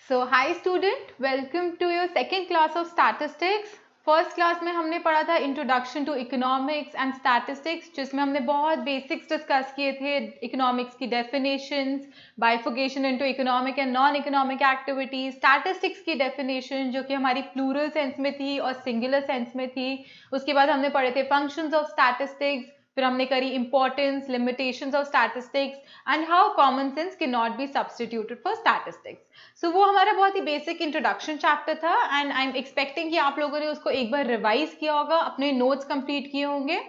So hi student, welcome to your second class of statistics. First class में हमने पढ़ा था introduction to economics and statistics, जिसमें हमने बहुत बेसिक्स डिस्कस किए थे. इकोनॉमिक्स की definitions, bifurcation into economic and non economic activities, statistics की डेफिनेशन जो कि हमारी प्लूरल सेंस में थी और सिंगुलर सेंस में थी. उसके बाद हमने पढ़े थे फंक्शंस ऑफ स्टैटिस्टिक्स, फिर हमने करी importance, limitations of statistics and how common sense can not be substituted for statistics. So वो हमारा बहुत ही बेसिक इंट्रोडक्शन चैप्टर था एंड आई एम एक्सपेक्टिंग कि आप लोगों ने उसको एक बार रिवाइज किया होगा, अपने नोट्स कंप्लीट किए होंगे.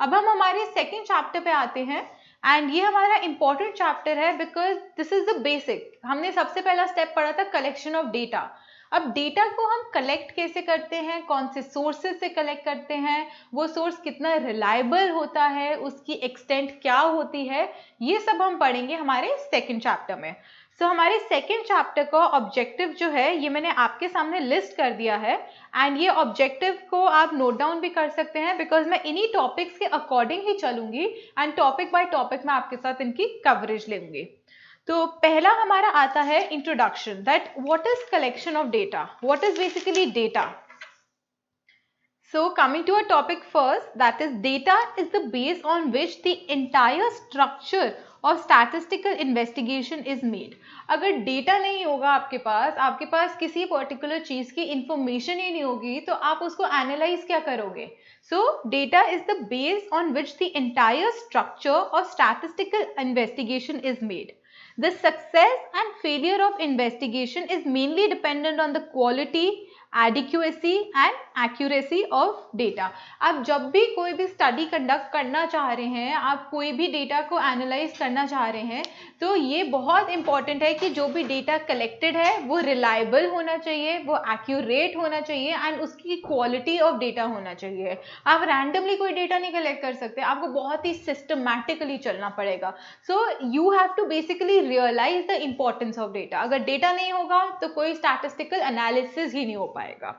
अब हम हमारे सेकंड चैप्टर पे आते हैं एंड ये हमारा इंपॉर्टेंट चैप्टर है because this is the basic. हमने सबसे पहला स्टेप पढ़ा था कलेक्शन ऑफ डेटा. अब डेटा को हम कलेक्ट कैसे करते हैं, कौन से सोर्सेज से कलेक्ट करते हैं, वो सोर्स कितना रिलायबल होता है, उसकी एक्सटेंट क्या होती है, ये सब हम पढ़ेंगे हमारे सेकंड चैप्टर में. हमारे सेकेंड चैप्टर का ऑब्जेक्टिव जो है ये मैंने आपके सामने लिस्ट कर दिया है एंड ये ऑब्जेक्टिव को आप नोट डाउन भी कर सकते हैं बिकॉज मैं इन्हीं टॉपिक्स के अकॉर्डिंग ही चलूंगी एंड टॉपिक बाय टॉपिक मैं आपके साथ इनकी कवरेज लूंगी. तो पहला हमारा आता है introduction, that what is collection of data, what is basically data. So coming to our topic first, that is data is the base on which the entire structure of statistical investigation is made. अगर data नहीं होगा आपके पास किसी particular चीज की information ही नहीं होगी तो आप उसको एनालाइज क्या करोगे. So data is the base on which the entire structure of statistical investigation is made. The success and failure of investigation is mainly dependent on the quality, adequacy and accuracy of data. आप जब भी कोई भी study conduct करना चाह रहे हैं, आप कोई भी डेटा को एनालाइज करना चाह रहे हैं, तो ये बहुत इंपॉर्टेंट है कि जो भी डेटा कलेक्टेड है वो रिलायबल होना चाहिए, वो एक्यूरेट होना चाहिए एंड उसकी क्वालिटी ऑफ डेटा होना चाहिए. आप रैंडमली कोई डेटा नहीं कलेक्ट कर सकते, आपको बहुत ही सिस्टमैटिकली चलना पड़ेगा. So you have to basically realise the importance of data. अगर डेटा नहीं होगा तो कोई स्टैटिस्टिकल एनालिसिस ही नहीं हो पाएगा.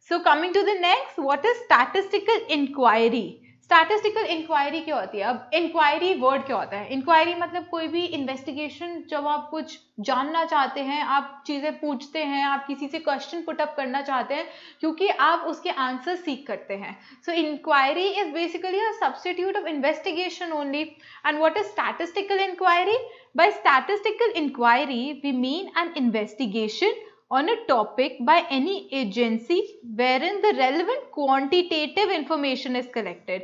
So coming to the next, what is statistical inquiry. Statistical inquiry क्या होती है. अब इंक्वायरी वर्ड क्या होता है. इंक्वायरी मतलब कोई भी इन्वेस्टिगेशन, जब आप कुछ जानना चाहते हैं, आप चीजें पूछते हैं, आप किसी से क्वेश्चन पुट अप करना चाहते हैं क्योंकि आप उसके आंसर सीख करते हैं. So inquiry is basically a substitute of investigation only. And what is statistical inquiry. By statistical inquiry, we mean an investigation on a topic by any agency wherein the relevant quantitative information is collected.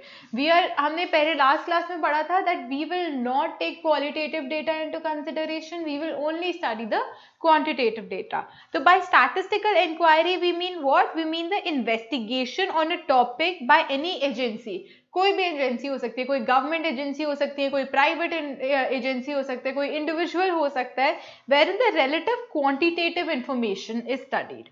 हमने पहले last class में पढ़ा था that we will not take qualitative data into consideration, we will only study the quantitative data. So by statistical inquiry we mean what? We mean the investigation on a topic by any agency. कोई भी agency हो सकती है, कोई government agency हो सकती है, कोई प्राइवेट एजेंसी हो सकता है, कोई इंडिविजुअल हो सकता है, wherein the relative quantitative information is studied.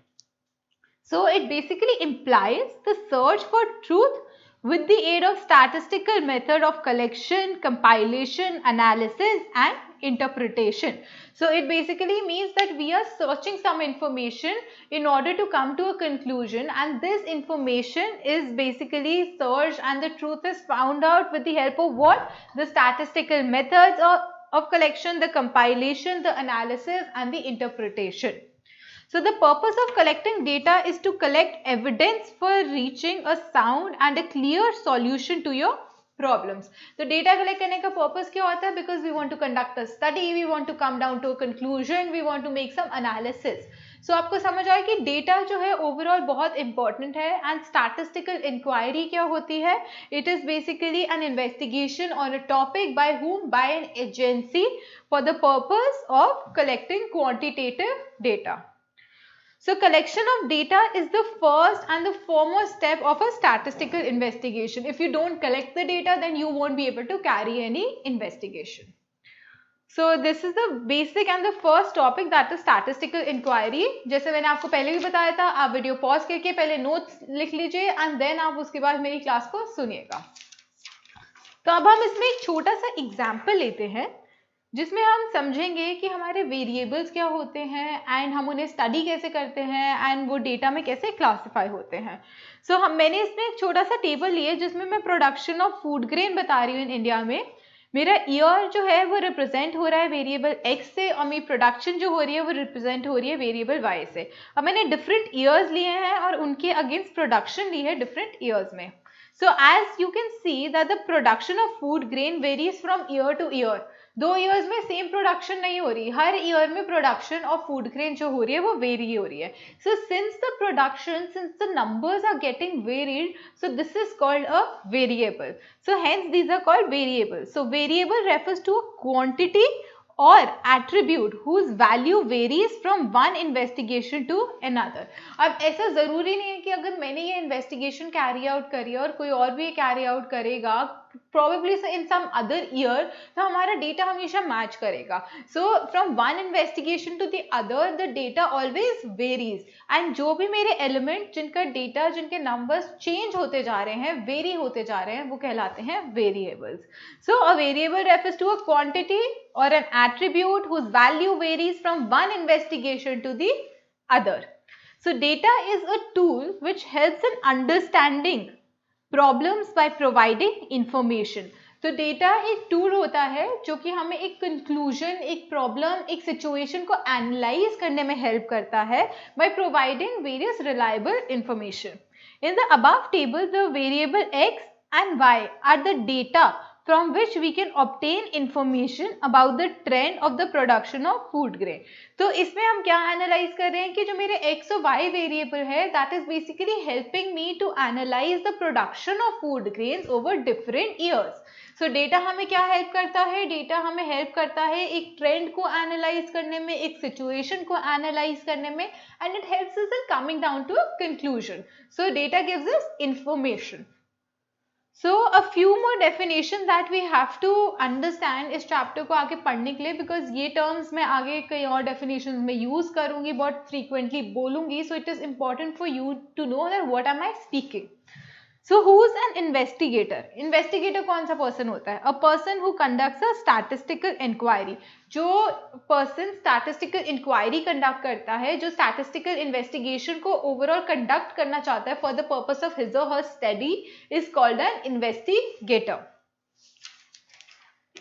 So it basically implies the search for truth with the aid of statistical method of collection, compilation, analysis and interpretation. So it basically means that we are searching some information in order to come to a conclusion, and this information is basically searched and the truth is found out with the help of what? The statistical methods of collection, the compilation, the analysis and the interpretation. So the purpose of collecting data is to collect evidence for reaching a sound and a clear solution to your problems. तो data collect करने का purpose क्या होता है? Because we want to conduct a study, we want to come down to a conclusion, we want to make some analysis. So आपको समझ आया कि data जो है overall बहुत important है. And statistical inquiry क्या होती है? It is basically an investigation on a topic by whom? By an agency for the purpose of collecting quantitative data. So collection of data is the first and the foremost step of a statistical investigation. If you don't collect the data, then you won't be able to carry any investigation. So this is the basic and the first topic, that is statistical inquiry. जैसे मैंने आपको पहले भी बताया था, आप video pause करके पहले नोट्स लिख लीजिए एंड देन आप उसके बाद मेरी क्लास को सुनिएगा. तो अब हम इसमें एक छोटा सा एग्जाम्पल लेते हैं जिसमें हम समझेंगे कि हमारे वेरिएबल्स क्या होते हैं एंड हम उन्हें स्टडी कैसे करते हैं एंड वो डेटा में कैसे क्लासिफाई होते हैं. मैंने इसमें एक छोटा सा टेबल लिया जिसमें मैं प्रोडक्शन ऑफ फूड ग्रेन बता रही हूँ इन इंडिया में. मेरा ईयर जो है वो रिप्रेजेंट हो रहा है वेरिएबल x से और मेरी प्रोडक्शन जो हो रही है वो रिप्रेजेंट हो रही है वेरिएबल y से। अब मैंने डिफरेंट ईयर्स लिए हैं और उनके अगेंस्ट प्रोडक्शन ली है डिफरेंट ईयर्स में। So as you can see that the production of food grain varies from year to year. 2 years में सेम प्रोडक्शन नहीं हो रही, हर ईयर में प्रोडक्शन ऑफ फूड ग्रेन जो हो रही है वो वेरी हो रही है। So since the production, since the numbers are getting varied, so this is called a variable. So hence these are called variables. So variable refers to a quantity or attribute whose value varies from one investigation to another. अब ऐसा ज़रूरी नहीं है कि अगर मैंने ये investigation carry out करी और कोई और भी carry out करेगा probably in some other year, तो हमारा data हमेशा match करेगा. So from one investigation to the other, the data always varies. And जो भी मेरे element जिनका data, जिनके numbers change होते जा रहे हैं, vary होते जा रहे हैं, वो कहलाते हैं variables. So a variable refers to a quantity or an attribute whose value varies from one investigation to the other. So data is a tool which helps in understanding problems by providing information. तो data एक tool होता है जो कि हमें एक conclusion, एक problem, एक सिचुएशन को एनालाइज करने में हेल्प करता है by providing various reliable information. In the above table the variable x and y are the data from which we can obtain information about the trend of the production of food grain. तो इसमें हम क्या analyse कर रहे हैं कि जो मेरे x और y वेरिएबल है that is basically helping me to analyse the production of food grains over different years. So data हमें क्या हेल्प करता है? डेटा हमें हेल्प करता है एक ट्रेंड को एनालाइज करने में, एक सिचुएशन को एनालाइज करने में, and it helps us in coming down to a conclusion. So data gives us information. So a few more definitions that we have to understand इस चैप्टर को आगे पढ़ने के लिए, बिकॉज ये टर्म्स मैं आगे कई और definitions में यूज करूंगी, बहुत फ्रीक्वेंटली बोलूंगी, सो it is important for you to know that what am I speaking. So who's an investigator? Investigator कौन सा पर्सन होता है? A person who conducts a statistical inquiry. जो पर्सन statistical inquiry conduct करता है, जो statistical investigation को overall conduct करना चाहता है for the purpose of his or her study is called an investigator.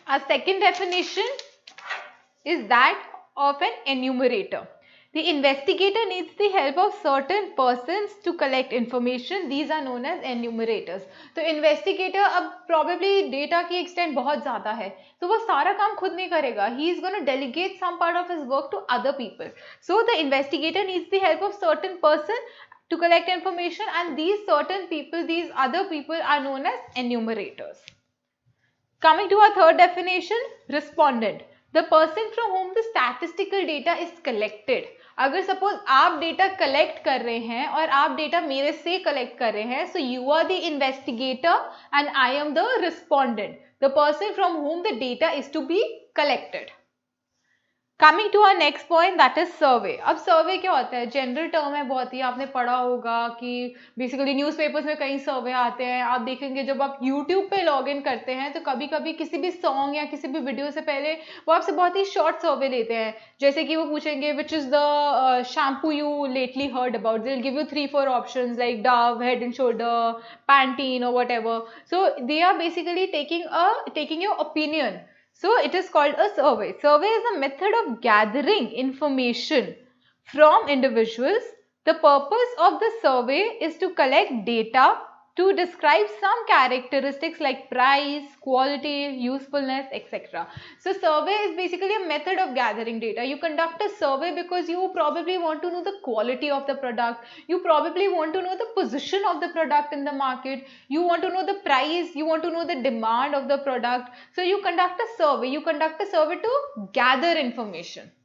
A second definition is that of an enumerator. The investigator needs the help of certain persons to collect information. These are known as enumerators. तो investigator अब probably data की extent बहुत ज़्यादा है, तो वो सारा काम खुद नहीं करेगा. He is going to delegate some part of his work to other people. So the investigator needs the help of certain person to collect information, and these certain people, these other people are known as enumerators. Coming to our third definition, respondent. The person from whom the statistical data is collected. अगर suppose आप data collect कर रहे हैं और आप data मेरे से collect कर रहे हैं, so you are the investigator and I am the respondent, the person from home the data is to be collected. Coming to our next point that is survey. अब सर्वे क्या होता है? General term है, बहुत ही आपने पढ़ा होगा कि बेसिकली न्यूज़पेपर्स में कई सर्वे आते हैं. आप देखेंगे जब आप यूट्यूब पे लॉग इन करते हैं तो कभी कभी किसी भी सॉन्ग या किसी भी वीडियो से पहले वो आपसे बहुत ही शॉर्ट सर्वे लेते हैं. जैसे कि वो पूछेंगे which is the shampoo you lately heard about. They will give you 3-4 options like Dove, head and shoulder, Pantene और whatever. So they are basically taking your opinion. So it is called a survey. Survey is a method of gathering information from individuals. The purpose of the survey is to collect data to describe some characteristics like price, quality, usefulness, etc. So survey is basically a method of gathering data. You conduct a survey because you probably want to know the quality of the product. You probably want to know the position of the product in the market. You want to know the price. You want to know the demand of the product. So you conduct a survey. You conduct a survey to gather information.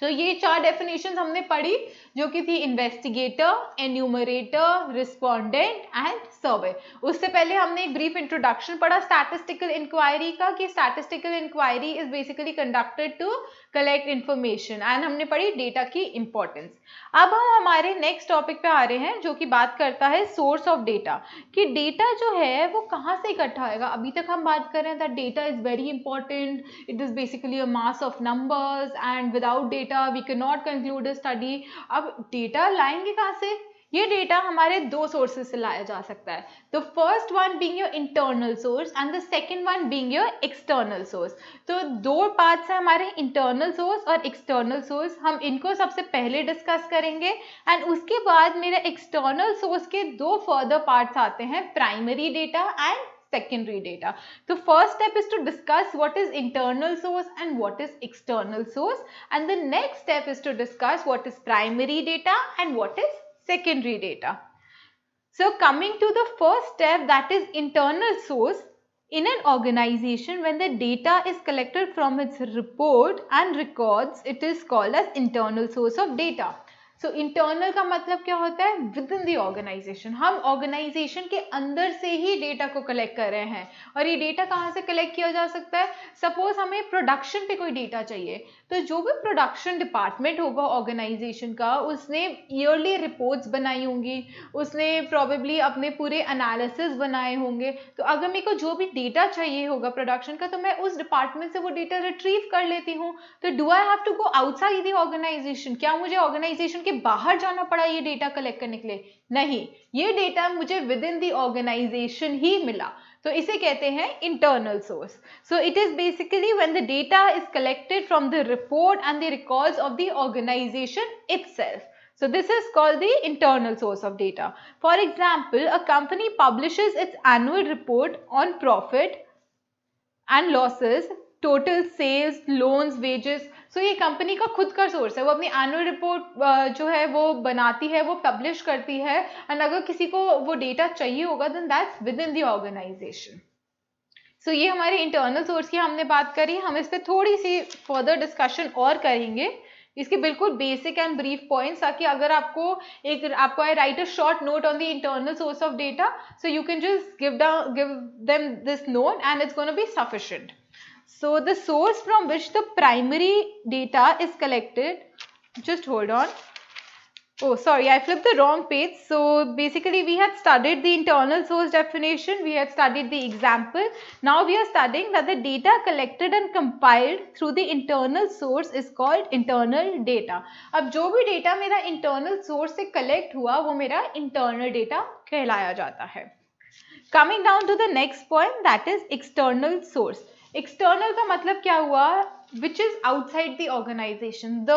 तो ये 4 definitions हमने पढ़ी जो कि थी investigator, enumerator, respondent and survey. उससे पहले हमने एक ब्रीफ इंट्रोडक्शन पढ़ा स्टैटिस्टिकल इंक्वायरी का, कि statistical inquiry is basically conducted to collect information, and हमने पढ़ी डेटा की इंपॉर्टेंस. अब हम हमारे नेक्स्ट टॉपिक पे आ रहे हैं जो कि बात करता है सोर्स ऑफ डेटा, कि डेटा जो है वो कहाँ से इकट्ठा होगा. अभी तक हम बात कर रहे हैं that data is very important, it is basically a mass of numbers and without data we can not conclude a study. अब डेटा लाएंगे कहाँ से? ये डेटा हमारे दो सोर्सेज से लाया जा सकता है. तो first one being your internal source and the second one being your external source. तो दो पार्ट्स है हमारे इंटरनल सोर्स और एक्सटर्नल सोर्स. हम इनको सबसे पहले डिस्कस करेंगे एंड उसके बाद मेरे एक्सटर्नल सोर्स के दो फर्दर पार्ट्स आते हैं, primary data and secondary data. The first step is to discuss what is internal source and what is external source, and the next step is to discuss what is primary data and what is secondary data. So coming to the first step, that is internal source. In an organization, when the data is collected from its report and records, it is called as internal source of data. So internal का मतलब क्या होता है, with in the organisation. हम organisation के अंदर से ही data को कलेक्ट कर रहे हैं. और ये डेटा कहाँ से कलेक्ट किया जा सकता है, सपोज हमें प्रोडक्शन पे कोई डेटा चाहिए, तो जो भी प्रोडक्शन डिपार्टमेंट होगा ऑर्गेनाइजेशन का, उसने ईयरली रिपोर्ट्स बनाई होंगी, उसने प्रोबेबली अपने पूरे एनालिसिस बनाए होंगे. तो अगर मेरे को जो भी डेटा चाहिए होगा प्रोडक्शन का, तो मैं उस डिपार्टमेंट से वो डेटा रिट्रीव कर लेती हूँ. तो do I have to go outside the organisation? क्या मुझे ऑर्गेनाइजेशन के बाहर जाना पड़ा ये डेटा कलेक्ट करने के लिए? नहीं, ये डेटा मुझे विद इन द ऑर्गेनाइजेशन ही मिला. तो इसे कहते हैं internal source. So it is basically when the data is collected from the report and the records of the organisation itself. So this is called the internal source of data. For example, a company publishes its annual report on profit and losses, total sales, loans, wages. So ये company का खुद का source है. वो अपनी annual report जो है वो बनाती है, वो पब्लिश करती है, एंड अगर किसी को वो डेटा चाहिए होगा then that's within the organization. So ये हमारे इंटरनल सोर्स की हमने बात करी. हम इस पर थोड़ी सी फर्दर डिस्कशन और करेंगे, इसके बिल्कुल बेसिक एंड ब्रीफ पॉइंट्स, ताकि अगर आपको I write a short note on the internal source of data, so you can just give them this note and it's gonna be sufficient. So the source from which the primary data is collected, just hold on. Oh, sorry, I flipped the wrong page. So basically we had studied the internal source definition, we had studied the example. Now we are studying that the data collected and compiled through the internal source is called internal data. अब जो भी data मेरा internal source से collect हुआ, वो मेरा internal data कहलाया जाता है. Coming down to the next point, that is external source. External का मतलब क्या हुआ, which is outside the organisation. The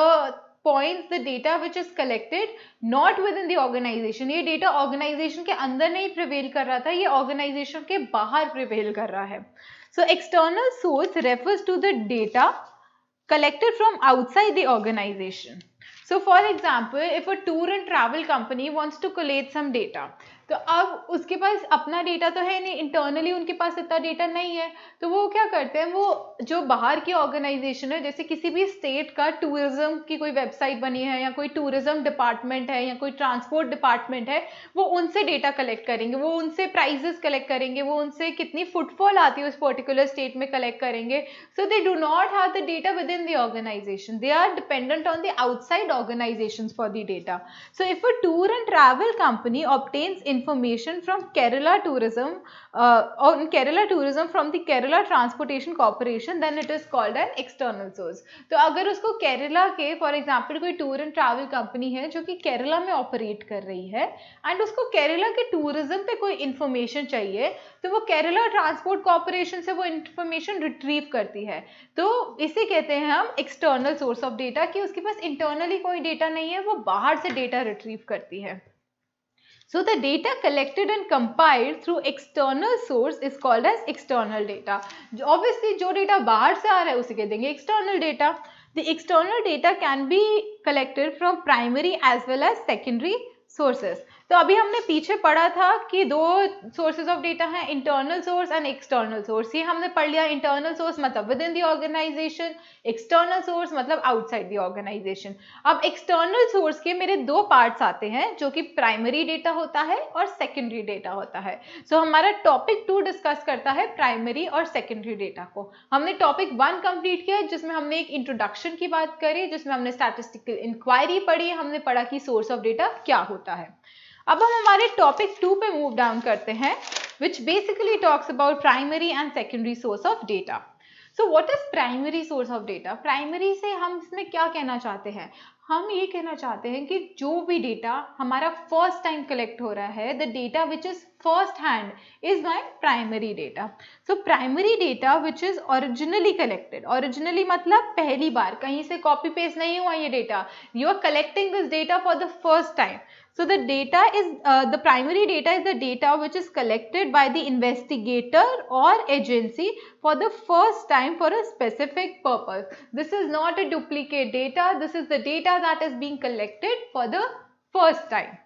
points, the data which is collected not within the organisation. ये डेटा ऑर्गेनाइजेशन के अंदर नहीं प्रिवेल कर रहा था, ये ऑर्गेनाइजेशन के बाहर प्रिवेल कर रहा है. So external source refers to the data collected from outside the organization. So for example, if a tour and travel company wants to collect some data, तो अब उसके पास अपना डेटा तो है नहीं, इंटरनली उनके पास इतना डेटा नहीं है, तो वो क्या करते हैं, वो जो बाहर की ऑर्गेनाइजेशन है, जैसे किसी भी स्टेट का टूरिज्म की कोई वेबसाइट बनी है, या कोई टूरिज्म डिपार्टमेंट है, या कोई ट्रांसपोर्ट डिपार्टमेंट है, वो उनसे डेटा कलेक्ट करेंगे, वो उनसे प्राइजेस कलेक्ट करेंगे, वो उनसे कितनी फुटफॉल आती है उस पर्टिकुलर स्टेट में कलेक्ट करेंगे. So they do not have the data within the organization, they are dependent on the outside organizations for the data. So if a tour and travel company obtains information from Kerala Tourism on Kerala Tourism from the Kerala Transportation Corporation, then it is called an external source. तो अगर उसको केरला के for example कोई tour and travel company है जो कि केरला में operate कर रही है, एंड उसको केरला के टूरिज्म पे कोई इंफॉर्मेशन चाहिए, तो वो केरला ट्रांसपोर्ट कॉर्पोरेशन से वो इंफॉर्मेशन रिट्रीव करती है. तो इसे कहते हैं हम एक्सटर्नल सोर्स ऑफ डेटा, कि उसके पास इंटरनली कोई डेटा नहीं है, वो बाहर से डेटा रिट्रीव करती है. So the data collected and compiled through external source is called as external data. Obviously जो डेटा बाहर से आ रहा है उसे कह देंगे external data. The external data can be collected from primary as well as secondary sources. तो अभी हमने पीछे पढ़ा था कि दो सोर्सेज ऑफ डेटा हैं, internal source and external source. ये हमने पढ़ लिया, इंटरनल सोर्स मतलब within the organisation, external source मतलब आउटसाइड द ऑर्गेनाइजेशन. अब एक्सटर्नल सोर्स के मेरे दो पार्ट्स आते हैं, जो कि प्राइमरी डेटा होता है और सेकेंडरी डेटा होता है. सो हमारा टॉपिक 2 डिस्कस करता है प्राइमरी और सेकेंडरी डेटा को. हमने टॉपिक 1 कंप्लीट किया जिसमें हमने एक इंट्रोडक्शन की बात करी, जिसमें हमने स्टैटिस्टिकल इंक्वायरी पढ़ी, हमने पढ़ा कि सोर्स ऑफ डेटा क्या होता है. अब हम हमारे टॉपिक 2 पे मूव डाउन करते हैं, which basically talks about primary and secondary source of data. So what is primary source of data? Primary से हम इसमें क्या कहना चाहते हैं? हम ये कहना चाहते हैं कि जो भी डेटा हमारा फर्स्ट टाइम कलेक्ट हो रहा है, the data which is first hand is my primary data. So primary data which is originally collected, originally मतलब पहली बार, कहीं से कॉपी पेस्ट नहीं हुआ ये data, you are collecting this data for the first time. So the data is the primary data is the data which is collected by the investigator or agency for the first time for a specific purpose. This is not a duplicate data. This is the data that is being collected for the first time.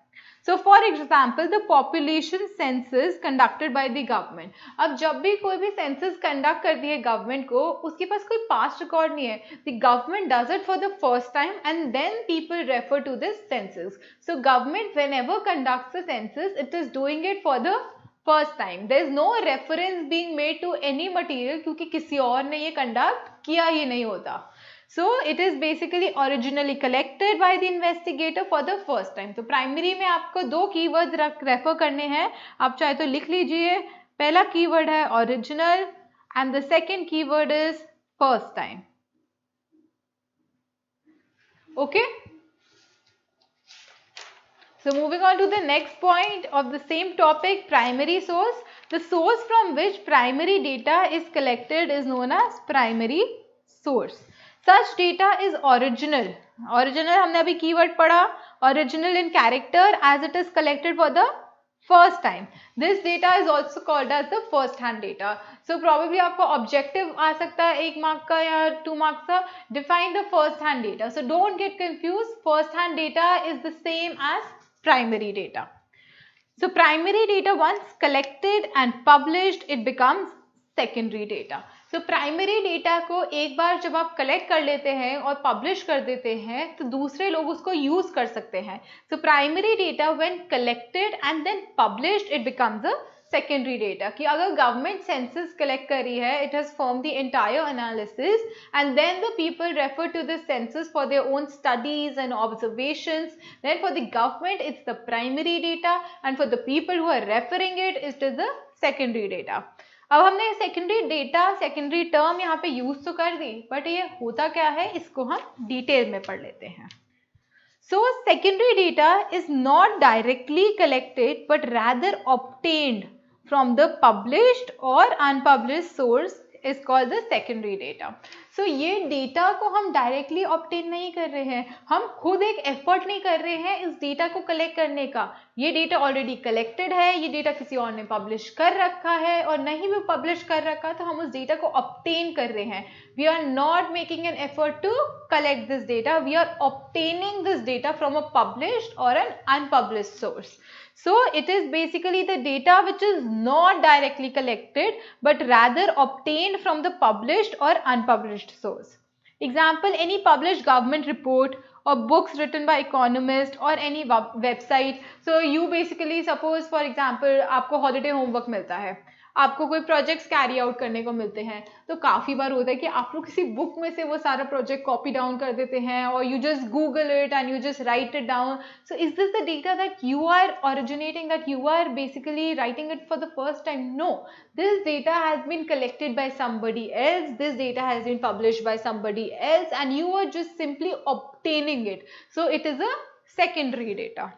So for example, the population census conducted by the government. अब जब भी कोई भी census conduct करती है government को, उसके पास कोई past record नहीं है. The government does it for the first time and then people refer to this census. So government whenever conducts a census, it is doing it for the first time. There is no reference being made to any material क्योंकि किसी और ने ये conduct किया ही नहीं होता. So it is basically originally collected by the investigator for the first time. तो primary में आपको दो कीवर्ड्स रेफर करने हैं, आप चाहे तो लिख लीजिए. पहला कीवर्ड है original and the second keyword is first time. Okay, so moving on to the next point of the same topic, primary source. The source from which primary data is collected is known as primary source. Such data is original. Original हमने अभी keyword पढ़ा, original in character as it is collected for the first time. This data is also called as the first hand data. So probably आपको objective आ सकता है 1 mark का या 2 marks का. Define the first hand data. So don't get confused. First hand data is the same as primary data. So primary data once collected and published, it becomes secondary data. So primary data को एक बार जब आप collect कर लेते हैं और publish कर देते हैं तो दूसरे लोग उसको use कर सकते हैं. So primary data when collected and then published, it becomes a secondary data. कि अगर government census collect करी है, it has formed the entire analysis and then the people refer to the census for their own studies and observations. Then for the government, it's the primary data and for the people who are referring it, it is the secondary data. अब हमने secondary data, secondary term यहाँ पे use तो कर दी, but ये होता क्या है इसको हम डिटेल में पढ़ लेते हैं. So secondary data is not directly collected but rather obtained from the published or unpublished source is called the secondary data. So ये डेटा को हम डायरेक्टली ऑब्टेन नहीं कर रहे हैं, हम खुद एक एफर्ट नहीं कर रहे हैं इस डेटा को कलेक्ट करने का. ये डेटा ऑलरेडी कलेक्टेड है, ये डेटा किसी और ने पब्लिश कर रखा है और नहीं भी पब्लिश कर रखा तो हम उस डेटा को ऑब्टेन कर रहे हैं. We are not making an effort to collect this data, we are obtaining this data from a published or an unpublished source. So it is basically the data which is not directly collected but rather obtained from the published or unpublished source. Example, any published government report or books written by economists or any website. So you basically suppose for example आपको holiday homework मिलता है, आपको कोई projects carry out करने को मिलते हैं, तो काफ़ी बार होता है कि आप लोग किसी बुक में से वो सारा प्रोजेक्ट कॉपी डाउन कर देते हैं और you just Google it and you just write it down. So is this the data that you are originating, that you are basically writing it for the first time? No, this data has been collected by somebody else, this data has been published by somebody else and you are just simply obtaining it. So it is a secondary data.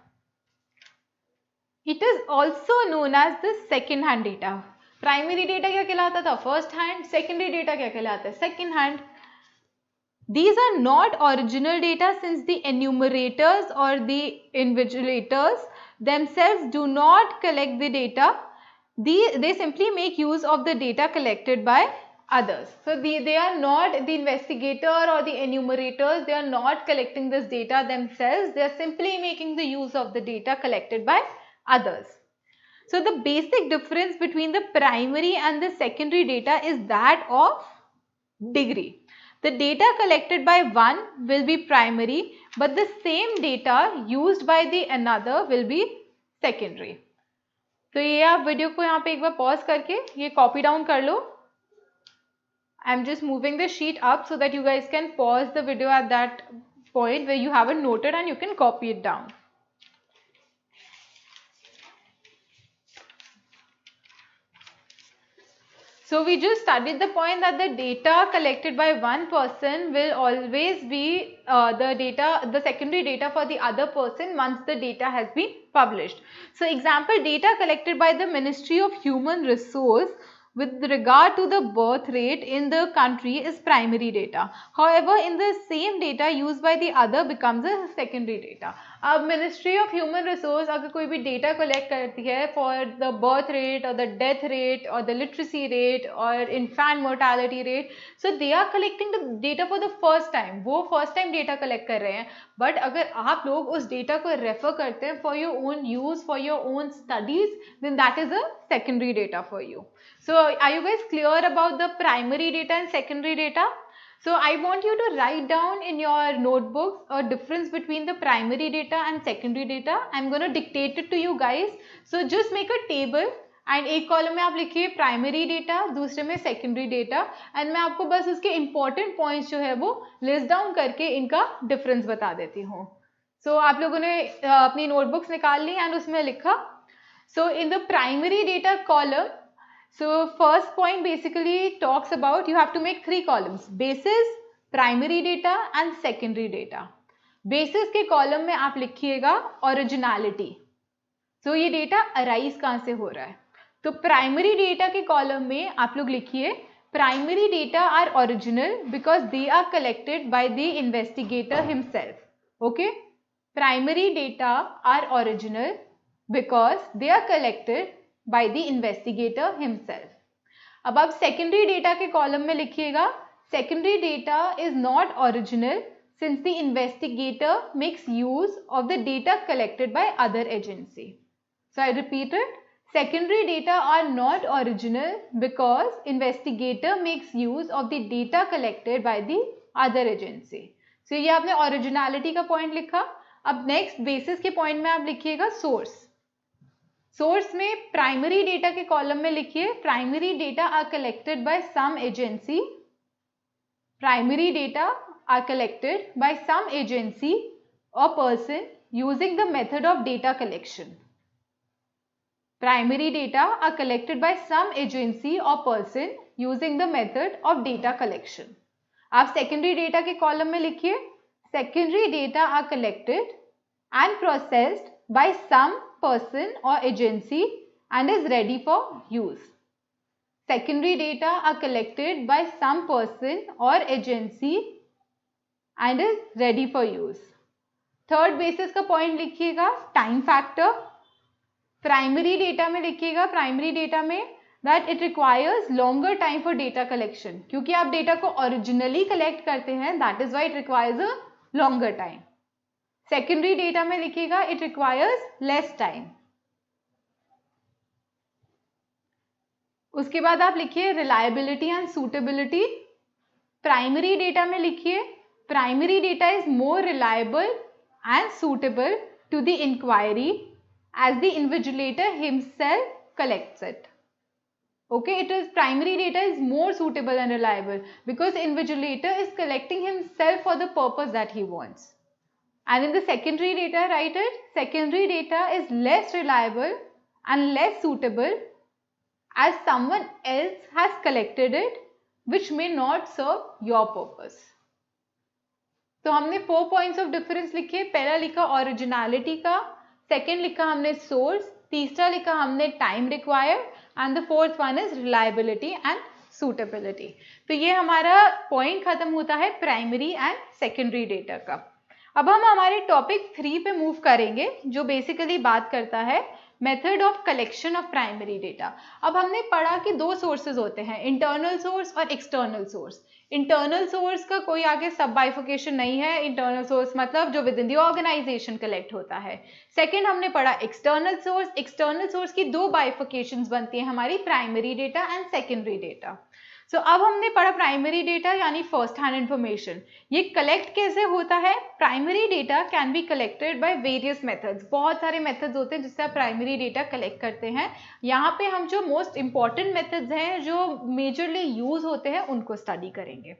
It is also known as the second hand data. Primary data क्या कहलाता था? First hand. Secondary data क्या कहलाता है? Second hand. These are not original data since the enumerators or the invigilators themselves do not collect the data. They simply make use of the data collected by others. So they are not the investigator or the enumerators, they are not collecting this data themselves, they are simply making the use of the data collected by others. So the basic difference between the primary and the secondary data is that of degree. The data collected by one will be primary, but the same data used by the another will be secondary. तो ये आप video को यहाँ पे एक बार pause करके ये copy down कर लो. I am just moving the sheet up so that you guys can pause the video at that point where you haven't noted and you can copy it down. So we just studied the point that the data collected by one person will always be the secondary data for the other person once the data has been published. So example, data collected by the Ministry of Human Resource with regard to the birth rate in the country is primary data. However, in the same data used by the other becomes a secondary data. अब ministry of human resource अगर कोई भी data collect करती है for the birth rate और the death rate और the literacy rate और infant mortality rate, so they are collecting the data for the first time, वो फर्स्ट टाइम डेटा कलेक्ट कर रहे हैं. बट अगर आप लोग उस डेटा को रेफर करते हैं for your own use, for your own studies, then that is a secondary data for you. So are you guys clear about the primary data and secondary data? So I want you to write down in your notebooks a difference between the primary data and secondary data. I'm going to dictate it to you guys. So just make a table and एक column में आप लिखिए primary data, दूसरे में secondary data, and मैं आपको बस उसके इम्पॉर्टेंट पॉइंट्स जो है वो लिस्ट डाउन करके इनका डिफरेंस बता देती हूँ. सो आप लोगों ने अपनी नोटबुक्स निकाल ली एंड उसमें लिखा. So in the primary data column, so first point basically talks about you have to make 3 columns: basis, primary data and secondary data. basis के कॉलम में आप लिखिएगा originality. so ये डेटा अराइज कहाँ से हो रहा है. तो प्राइमरी डेटा के कॉलम में आप लोग लिखिए primary data are original because they are collected by the investigator himself. Okay, primary data are original because they are collected by the investigator himself. अब आप secondary data के कॉलम में लिखिएगा secondary data is not original since the investigator makes use of the data collected by other agency. So I repeat it, secondary data are not original because investigator makes use of the data collected by the other agency. So ये आपने originality का point लिखा. अब next basis के point में आप लिखिएगा source. Source में प्राइमरी डेटा के कॉलम में लिखिए primary data are collected by some agency. Primary data are collected by some agency or person using the method of data collection. Primary data are collected by some agency or person using the method of data collection. आप secondary data के column में लिखिए secondary data are collected and processed by some person or agency and is ready for use. Secondary data are collected by some person or agency and is ready for use. Third basis का point लिखिएगा time factor. Primary data में लिखिएगा primary data में that it requires longer time for data collection. क्योंकि आप data को originally collect करते हैं, that is why it requires a longer time. Secondary data में लिखिएगा इट रिक्वायर्स लेस टाइम. उसके बाद आप लिखिए reliability and suitability. Primary data में लिखिए primary data is more reliable and suitable to the inquiry as the invigilator himself collects it. Okay, it is primary data is more suitable and reliable because invigilator is collecting himself for the purpose that he wants. And in the secondary data, write it, secondary data is less reliable and less suitable as someone else has collected it which may not serve your purpose. तो हमने 4 points of difference लिखे. पहला लिखा originality का, second लिखा हमने source, तीसरा लिखा हमने time required and the fourth one is reliability and suitability. तो ये हमारा point खत्म होता है primary and secondary data का. अब हम हमारे टॉपिक 3 पे मूव करेंगे जो बेसिकली बात करता है method of collection of primary data. अब हमने पढ़ा कि 2 सोर्सेज होते हैं, इंटरनल सोर्स और एक्सटर्नल सोर्स. इंटरनल सोर्स का कोई आगे सब बाइफिकेशन नहीं है. इंटरनल सोर्स मतलब जो within the organisation collect होता है. सेकंड हमने पढ़ा एक्सटर्नल सोर्स. एक्सटर्नल सोर्स की 2 बाइफिकेशंस बनती हैं हमारी primary data and secondary data. So अब हमने पढ़ा प्राइमरी डेटा यानी फर्स्ट हैंड इंफॉर्मेशन. ये कलेक्ट कैसे होता है? Primary data can be collected by various methods. बहुत सारे मेथड्स होते हैं जिससे आप प्राइमरी डेटा कलेक्ट करते हैं. यहाँ पे हम जो मोस्ट इंपॉर्टेंट मेथड्स हैं जो मेजरली यूज होते हैं उनको स्टडी करेंगे.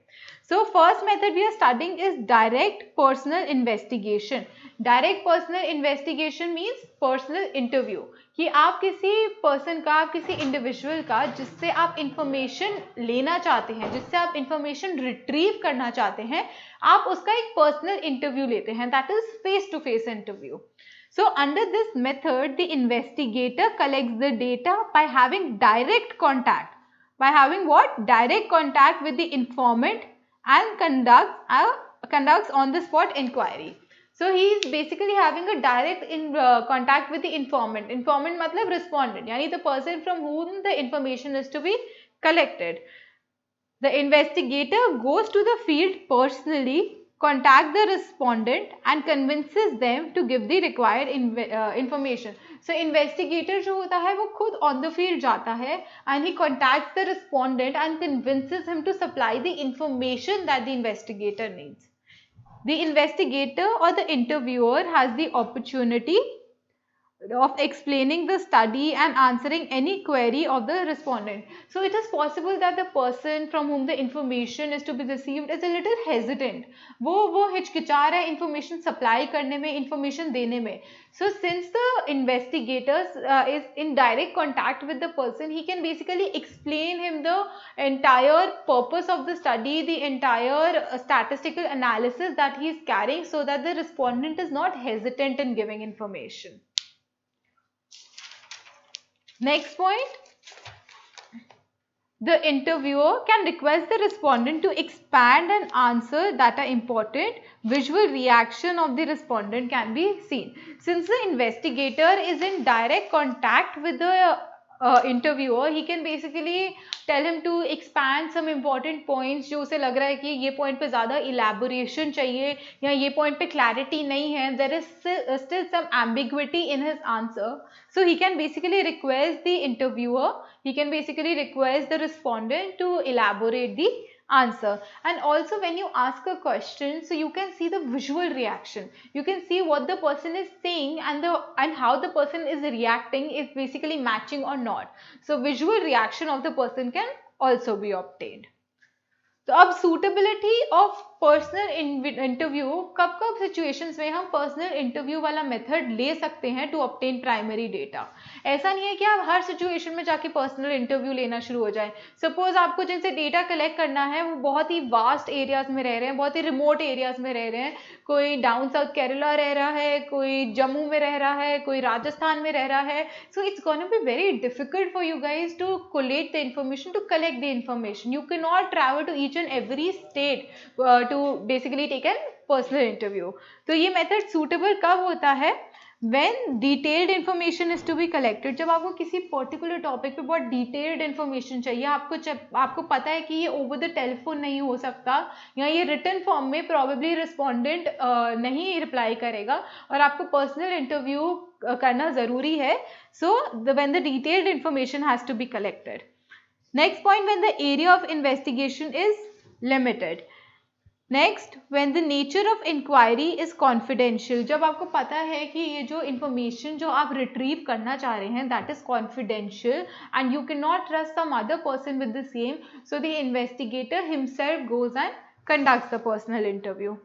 So first method we are studying is direct personal investigation. Direct personal investigation means personal interview. कि आप किसी पर्सन का, आप किसी इंडिविजुअल का जिससे आप इंफॉर्मेशन लेना चाहते हैं, जिससे आप इंफॉर्मेशन रिट्रीव करना चाहते हैं, आप उसका एक पर्सनल इंटरव्यू लेते हैं, that is face to face interview. So under this method, the investigator collects the data by having direct contact. By having what? Direct contact with the informant and conducts on the spot inquiry. So he is basically having a direct contact with the informant. Informant matlab respondent, yani the person from whom the information is to be collected. The investigator goes to the field personally, contact the respondent and convinces them to give the required information. So investigator जो होता है वो खुद on the field जाता है and he contacts the respondent and convinces him to supply the information that the investigator needs. The investigator or the interviewer has the opportunity of explaining the study and answering any query of the respondent. So it is possible that the person from whom the information is to be received is a little hesitant. वो हिचकिचा रहा है information supply करने में, information देने में. So since the investigator is in direct contact with the person, he can basically explain him the entire purpose of the study, the entire statistical analysis that he is carrying, so that the respondent is not hesitant in giving information. Next point, the interviewer can request the respondent to expand an answer that are important. Visual reaction of the respondent can be seen. Since the investigator is in direct contact with the interviewer, he can basically tell him to expand some important points जो उसे लग रहा है कि ये point पे ज़्यादा elaboration चाहिए या ये point पे clarity नहीं है, there is still some ambiguity in his answer. So he can basically request the interviewer, he can basically request the respondent to elaborate the answer. And also when you ask a question, so you can see the visual reaction, you can see what the person is saying and how the person is reacting is basically matching or not. So visual reaction of the person can also be obtained. तो अब suitability of personal interview, कब कब situations में हम personal interview वाला method ले सकते हैं टू ऑब्टेन प्राइमरी डेटा. ऐसा नहीं है कि आप हर सिचुएशन में जाके पर्सनल इंटरव्यू लेना शुरू हो जाए. सपोज आपको जिनसे डेटा कलेक्ट करना है वो बहुत ही वास्ट एरियाज में रह रहे हैं, बहुत ही रिमोट एरियाज में रह रहे हैं, कोई डाउन साउथ केरला रह रहा है, कोई जम्मू में रह रहा है, कोई राजस्थान में रह रहा है. So it's gonna be very difficult for you guys to collect the information, to collect the information. You can not travel to each and every state to basically take a personal interview. तो ये method suitable कब होता है? When detailed information is to be collected. जब आपको किसी particular topic पे बहुत detailed information चाहिए, आपको पता है कि ये over the telephone नहीं हो सकता या ये written form में probably respondent नहीं reply करेगा और आपको personal interview करना ज़रूरी है. So when the detailed information has to be collected. Next point, when the area of investigation is limited. Next, when the nature of inquiry is confidential. जब आपको पता है कि ये जो information जो आप retrieve करना चाह रहे हैं that is confidential and you cannot trust some other person with the same, so the investigator himself goes and conducts the personal interview.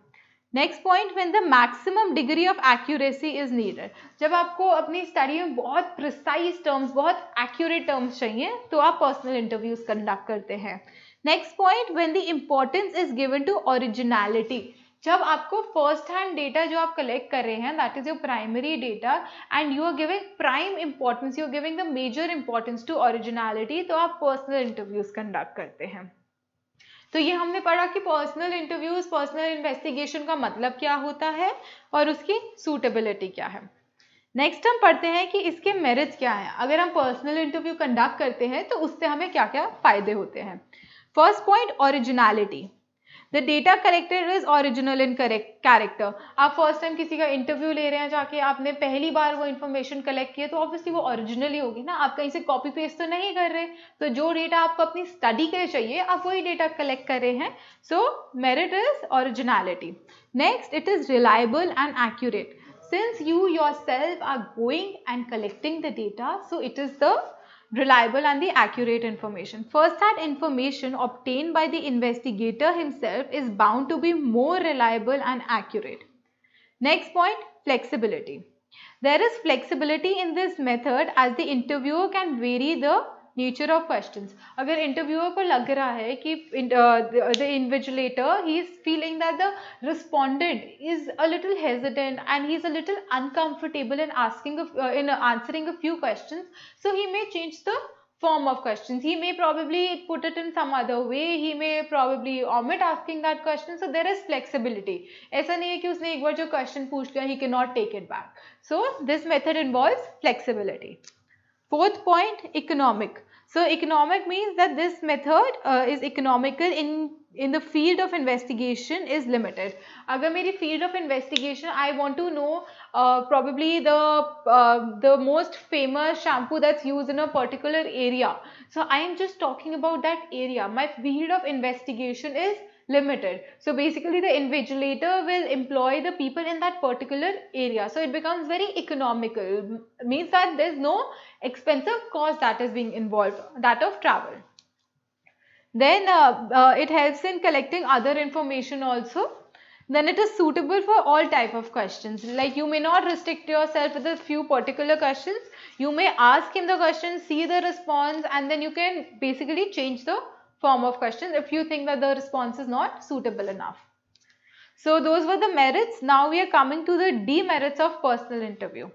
Next point, when the maximum degree of accuracy is needed. जब आपको अपनी study में बहुत precise terms, बहुत accurate terms चाहिए तो आप personal interviews conduct करते हैं. Next point, when the importance is given to originality. जब आपको फर्स्ट हैंड डेटा जो आप कलेक्ट कर रहे हैं that is your primary data and you are giving prime importance, you are giving the major importance to originality, तो आप personal interviews conduct करते हैं. तो ये हमने पढ़ा कि पर्सनल इंटरव्यूज, पर्सनल इन्वेस्टिगेशन का मतलब क्या होता है और उसकी सूटेबिलिटी क्या है. नेक्स्ट हम पढ़ते हैं कि इसके मेरिट्स क्या हैं. अगर हम पर्सनल इंटरव्यू कंडक्ट करते हैं तो उससे हमें क्या क्या फायदे होते हैं. First point, originality. The data collected is original in character. आप फर्स्ट टाइम किसी का इंटरव्यू ले रहे हैं, जाके आपने पहली बार वो इन्फॉर्मेशन कलेक्ट की है तो ऑब्वियसली वो ओरिजिनल ही होगी ना, आप कहीं से कॉपी पेस्ट तो नहीं कर रहे. तो जो डेटा आपको अपनी स्टडी के लिए चाहिए आप वही डेटा कलेक्ट कर रहे हैं. So merit is originality. Next, it is reliable and accurate. Since you yourself are going and collecting the data, so it is the reliable and the accurate information. First-hand information obtained by the investigator himself is bound to be more reliable and accurate. Next point, flexibility. There is flexibility in this method as the interviewer can vary the nature of questions. अगर interviewer को लग रहा है कि the invigilator he is feeling that the respondent is a little hesitant and he is a little uncomfortable in answering a few questions, so he may change the form of questions. He may probably put it in some other way. He may probably omit asking that question. So there is flexibility. ऐसा नहीं है कि उसने एक बार जो question पूछ लिया he cannot take it back. So this method involves flexibility. Fourth point, economic. So economic means that this method is economical in the field of investigation is limited. अगर मेरी field of investigation I want to know probably the most famous shampoo that's used in a particular area. So I am just talking about that area. My field of investigation is limited. So basically the invigilator will employ the people in that particular area. So it becomes very economical. Means that there's no expensive cost that is being involved, that of travel. Then it helps in collecting other information also. Then it is suitable for all type of questions. Like you may not restrict yourself with a few particular questions. You may ask him the question, see the response, and then you can basically change the form of question if you think that the response is not suitable enough. So those were the merits. Now we are coming to the demerits of personal interview.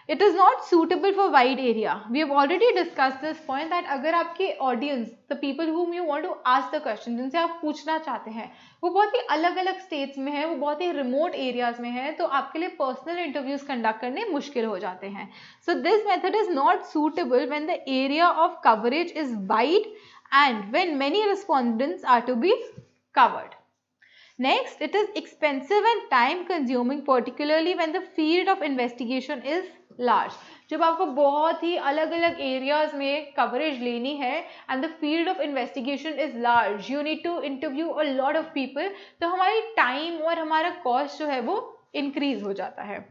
It is not suitable for wide area. We have already discussed this point that अगर आपके audience, the people whom you want to ask the question, जिनसे आप पूछना चाहते हैं, वो बहुत ही अलग अलग states में है, वो बहुत ही remote areas में है, तो आपके लिए personal interviews conduct करने मुश्किल हो जाते हैं. So this method is not suitable when the area of coverage is wide and when many respondents are to be covered. Next, it is expensive and time consuming, particularly when the field of investigation is large. जब आपको बहुत ही अलग अलग areas में coverage लेनी है and the field of investigation is large, you need to interview a lot of people, तो हमारी time और हमारा cost जो है वो increase हो जाता है.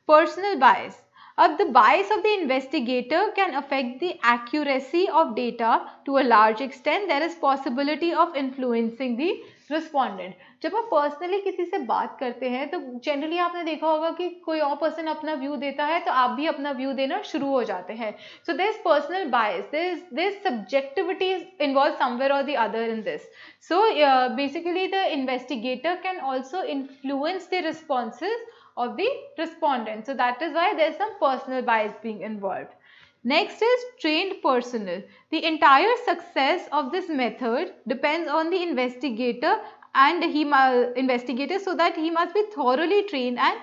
Personal bias. The bias of the investigator can affect the accuracy of data to a large extent. There is possibility of influencing the respondent. जब आप पर्सनली किसी से बात करते हैं तो जनरली आपने देखा होगा कि कोई और पर्सन अपना व्यू देता है तो आप भी अपना व्यू देना शुरू हो जाते हैं. So there is personal bias, there is subjectivity involve somewhere or the other in this. So basically the investigator can also influence the responses of the respondent. So that is why there is some personal bias being involved. Next is trained personnel. The entire success of this method depends on the investigator so that he must be thoroughly trained and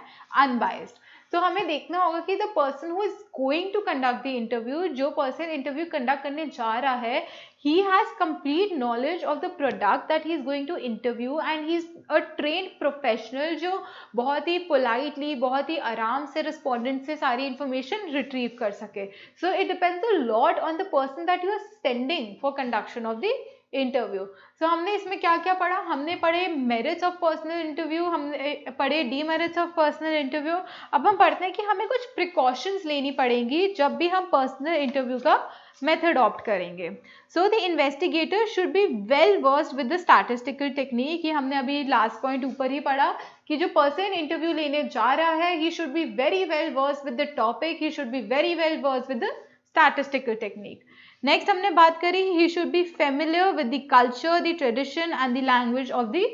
unbiased. तो हमें देखना होगा कि the person who is going to conduct the interview, जो person interview conduct करने जा रहा है, he has complete knowledge of the product that he is going to interview and he is a trained professional जो बहुत ही politely, बहुत ही आराम से respondent से सारी information retrieve कर सके. So it depends a lot on the person that you are sending for conduction of the interview. So हमने इसमें क्या क्या पढ़ा? हमने पढ़े मेरिट्स ऑफ पर्सनल इंटरव्यू, हमने पढ़े डीमेरिट्स ऑफ पर्सनल इंटरव्यू. अब हम पढ़ते हैं कि हमें कुछ प्रिकॉशंस लेनी पड़ेंगी जब भी हम पर्सनल इंटरव्यू का मेथड ऑप्ट करेंगे. So the investigator should be well versed with the statistical technique. ये हमने अभी लास्ट पॉइंट ऊपर ही पढ़ा कि जो पर्सन इंटरव्यू लेने जा रहा है he should be very well versed with the topic, he should be very well versed with the statistical technique. Next हमने बात करी he should be familiar with the culture, the tradition and the language of the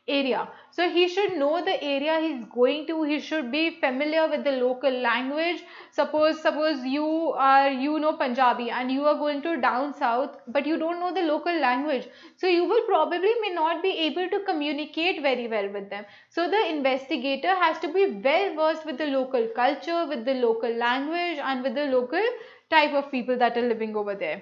area. So he should know the area he is going to. He should be familiar with the local language. Suppose you know Punjabi and you are going to down south, but you don't know the local language. So you will probably may not be able to communicate very well with them. So the investigator has to be well versed with the local culture, with the local language, and with the local type of people that are living over there.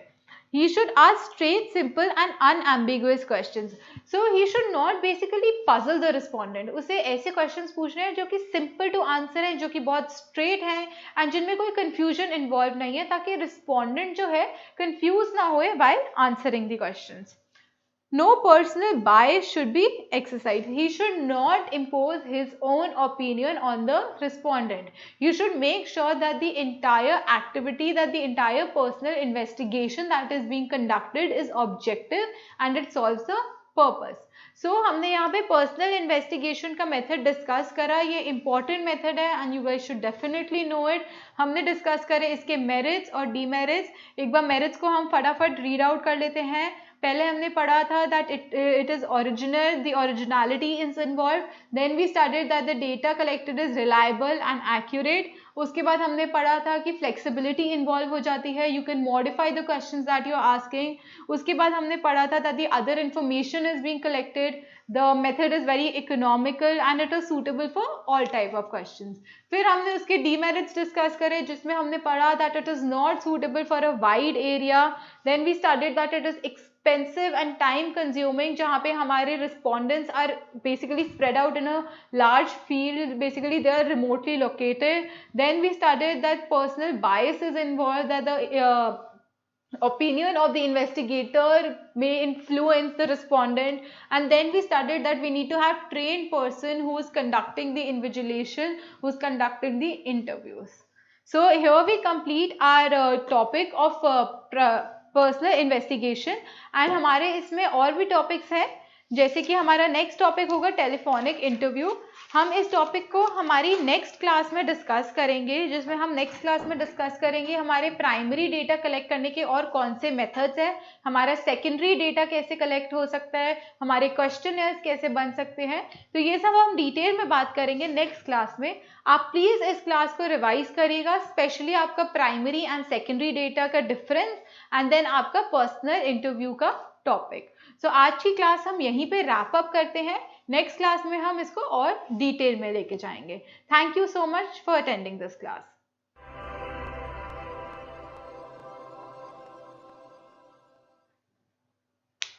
He should ask straight, simple and unambiguous questions. So he should not basically puzzle the respondent. उसे ऐसे questions पूछने हैं जो कि simple to answer हैं, जो कि बहुत straight हैं and जिनमें कोई confusion involved नहीं है, ताकि respondent जो है confused ना होए while answering the questions. No personal bias should be exercised. He should not impose his own opinion on the respondent. You should make sure that the entire activity, that the entire personal investigation that is being conducted is objective and it solves the purpose. So हमने यहाँ पे personal investigation का method discuss करा, ये important method है and you guys should definitely know it. हमने discuss करे इसके मेरिट्स और डीमेरिट्स। एक बार मेरिट्स को हम फटाफट रीड आउट कर लेते हैं। पहले हमने पढ़ा था that it is original, the originality is involve. Then we studied that the data collected is reliable and accurate. उसके बाद हमने पढ़ा था कि फ्लेक्सिबिलिटी इन्वॉल्व हो जाती है, you can modify the questions that you are asking. उसके बाद हमने पढ़ा था that the other information is being collected, the method is very economical and it is suitable for all type of questions. फिर हमने उसके डीमेरिट्स डिस्कस करे, जिसमें हमने पढ़ा that it is not suitable for a wide area. Then we studied that it is expensive and time consuming, जहाँ पे हमारे respondents are basically spread out in a large field, basically they are remotely located. Then we studied that personal bias is involved, that the opinion of the investigator may influence the respondent. And then we studied that we need to have trained person who is conducting the invigilation, who is conducting the interviews. So here we complete our topic of personal investigation and हमारे इसमें और भी topics हैं, जैसे कि हमारा next topic होगा telephonic interview. हम इस टॉपिक को हमारी नेक्स्ट क्लास में डिस्कस करेंगे, जिसमें हम नेक्स्ट क्लास में डिस्कस करेंगे हमारे प्राइमरी डेटा कलेक्ट करने के और कौन से मेथड्स हैं, हमारा सेकेंडरी डेटा कैसे कलेक्ट हो सकता है, हमारे क्वेश्चनर्स कैसे बन सकते हैं। तो ये सब हम डिटेल में बात करेंगे नेक्स्ट क्लास में। आप प्लीज़ इस क्लास को रिवाइज करिएगा, स्पेशली आपका प्राइमरी एंड सेकेंडरी डेटा का डिफरेंस एंड देन आपका पर्सनल इंटरव्यू का टॉपिक। सो आज की क्लास हम यहीं पे रैप अप करते हैं, नेक्स्ट क्लास में हम इसको और डिटेल में लेके जाएंगे। Thank you so much for attending this class.